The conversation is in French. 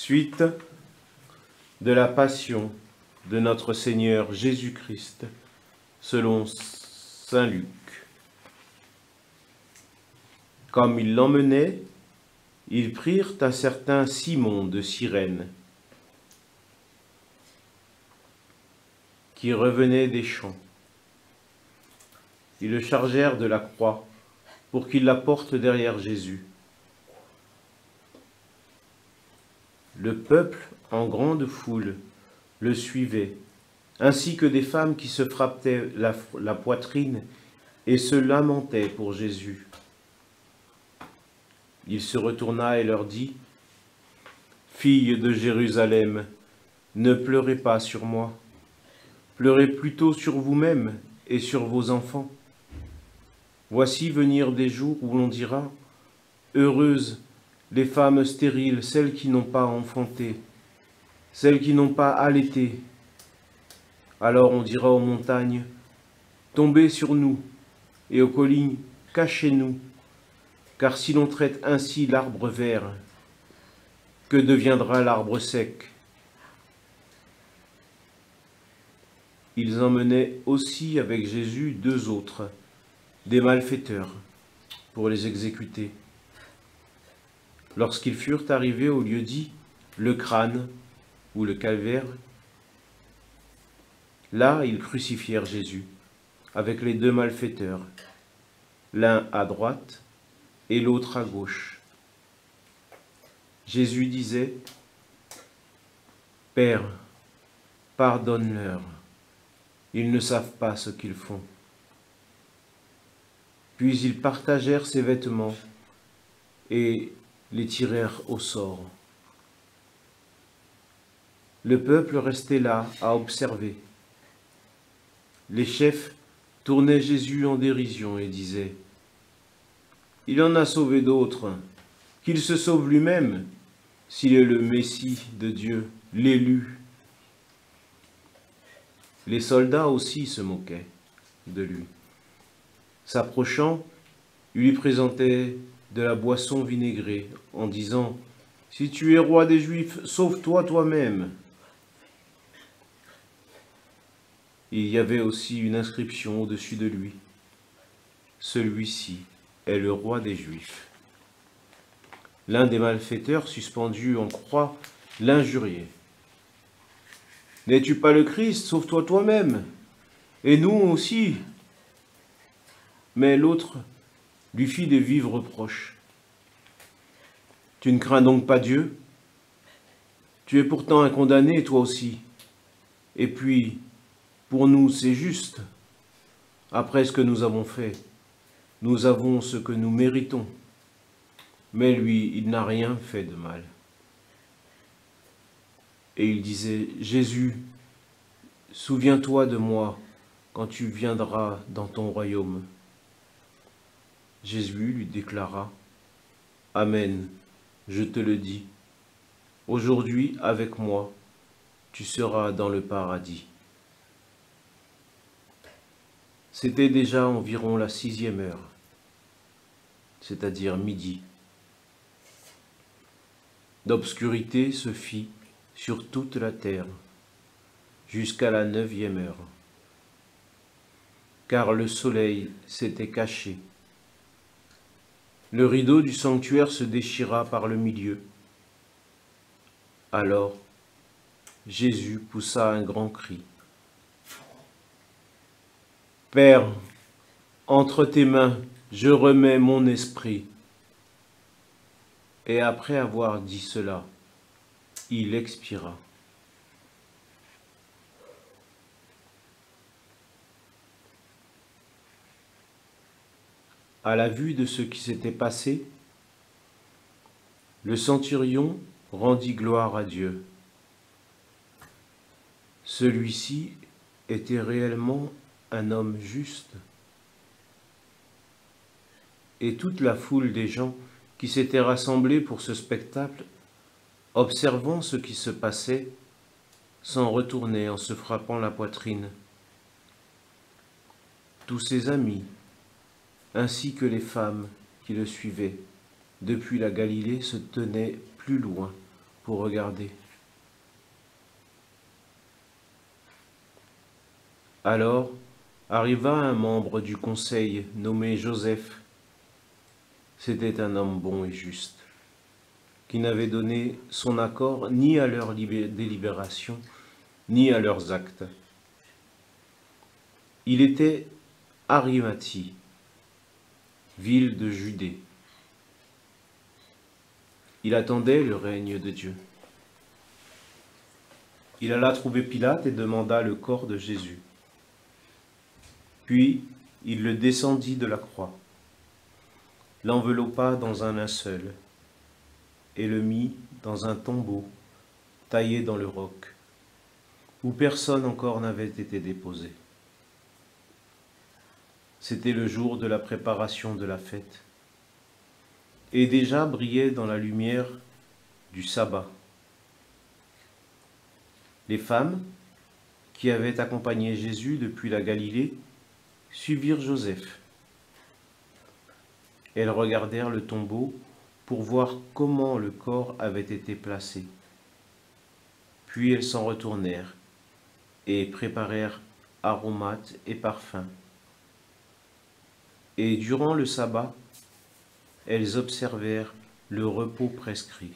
Suite de la passion de notre Seigneur Jésus-Christ, selon saint Luc. Comme ils l'emmenaient, ils prirent un certain Simon de Cyrène, qui revenait des champs. Ils le chargèrent de la croix pour qu'il la porte derrière Jésus. Le peuple, en grande foule, le suivait, ainsi que des femmes qui se frappaient la poitrine et se lamentaient pour Jésus. Il se retourna et leur dit : « Filles de Jérusalem, ne pleurez pas sur moi, pleurez plutôt sur vous-mêmes et sur vos enfants. Voici venir des jours où l'on dira : heureuses les femmes stériles, celles qui n'ont pas enfanté, celles qui n'ont pas allaité. Alors on dira aux montagnes : tombez sur nous, et aux collines : cachez-nous. Car si l'on traite ainsi l'arbre vert, que deviendra l'arbre sec ? Ils emmenaient aussi avec Jésus 2 autres, des malfaiteurs, pour les exécuter. Lorsqu'ils furent arrivés au lieu dit, le crâne ou le calvaire, là ils crucifièrent Jésus, avec les 2 malfaiteurs, l'un à droite et l'autre à gauche. Jésus disait : « Père, pardonne-leur, ils ne savent pas ce qu'ils font. » Puis ils partagèrent ses vêtements et les tirèrent au sort. Le peuple restait là à observer. Les chefs tournaient Jésus en dérision et disaient : « Il en a sauvé d'autres, qu'il se sauve lui-même, s'il est le Messie de Dieu, l'élu. » Les soldats aussi se moquaient de lui. S'approchant, ils lui présentaient de la boisson vinaigrée, en disant : « Si tu es roi des Juifs, sauve-toi toi-même. » Il y avait aussi une inscription au-dessus de lui : « Celui-ci est le roi des Juifs. » L'un des malfaiteurs, suspendu en croix, l'injuriait. « N'es-tu pas le Christ ? Sauve-toi toi-même, et nous aussi. » Mais l'autre lui fit de vifs reproches. « Tu ne crains donc pas Dieu ? Tu es pourtant un condamné, toi aussi. Et puis, pour nous, c'est juste. Après ce que nous avons fait, nous avons ce que nous méritons. Mais lui, il n'a rien fait de mal. » Et il disait : « Jésus, souviens-toi de moi quand tu viendras dans ton royaume. » Jésus lui déclara : « Amen, je te le dis, aujourd'hui avec moi, tu seras dans le paradis. » C'était déjà environ la 6e heure, c'est-à-dire midi. L'obscurité se fit sur toute la terre, jusqu'à la 9e heure, car le soleil s'était caché. Le rideau du sanctuaire se déchira par le milieu. Alors, Jésus poussa un grand cri. « Père, entre tes mains, je remets mon esprit. » Et après avoir dit cela, il expira. À la vue de ce qui s'était passé, le centurion rendit gloire à Dieu. Celui-ci était réellement un homme juste. Et toute la foule des gens qui s'étaient rassemblés pour ce spectacle, observant ce qui se passait, s'en retournaient en se frappant la poitrine. Tous ses amis, ainsi que les femmes qui le suivaient depuis la Galilée, se tenaient plus loin, pour regarder. Alors arriva un membre du conseil nommé Joseph. C'était un homme bon et juste, qui n'avait donné son accord ni à leur délibération, ni à leurs actes. Il était Arimathie, ville de Judée. Il attendait le règne de Dieu. Il alla trouver Pilate et demanda le corps de Jésus. Puis il le descendit de la croix, l'enveloppa dans un linceul et le mit dans un tombeau taillé dans le roc, où personne encore n'avait été déposé. C'était le jour de la préparation de la fête, et déjà brillait dans la lumière du sabbat. Les femmes qui avaient accompagné Jésus depuis la Galilée suivirent Joseph. Elles regardèrent le tombeau pour voir comment le corps avait été placé. Puis elles s'en retournèrent et préparèrent aromates et parfums. Et durant le sabbat, elles observèrent le repos prescrit.